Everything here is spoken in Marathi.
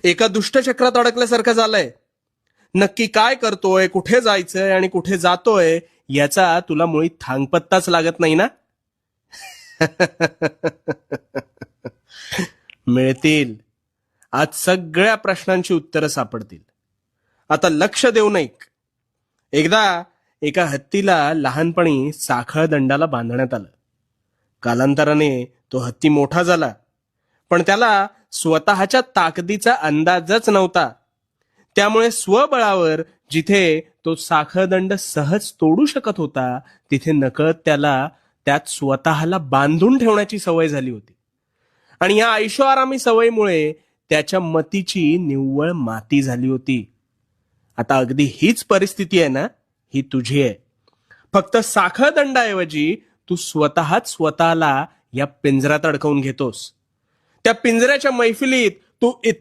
एका दुष्टचक्रात अडकल्यासारखं झालंय. नक्की काय करतोय, कुठे जायचंय आणि कुठे जातोय याचा तुला मुळी थांगपत्ताच लागत नाही ना. मिळतील. आज सगळ्या प्रश्नांची उत्तरं सापडतील. आता लक्ष देऊन ऐक. एकदा एका हत्तीला लहानपणी साखळ दंडाला बांधण्यात आलं. कालांतराने तो हत्ती मोठा झाला, पण त्याला स्वतःच्या ताकदीचा अंदाजच नव्हता. त्यामुळे स्वबळावर जिथे तो साखळदंड सहज तोडू शकत होता, तिथे नकळत त्याला त्यात स्वतःला बांधून ठेवण्याची सवय झाली होती. आणि या ऐशोआरामी सवयीमुळे त्याच्या मतीची निव्वळ माती झाली होती. आता अगदी हीच परिस्थिती आहे ना, ही तुझी आहे. फक्त साखळदंडाऐवजी तू स्वतःच स्वतःला या पिंजऱ्यात अडकवून घेतोस. त्या पिंजऱ्याच्या मैफिलीत तू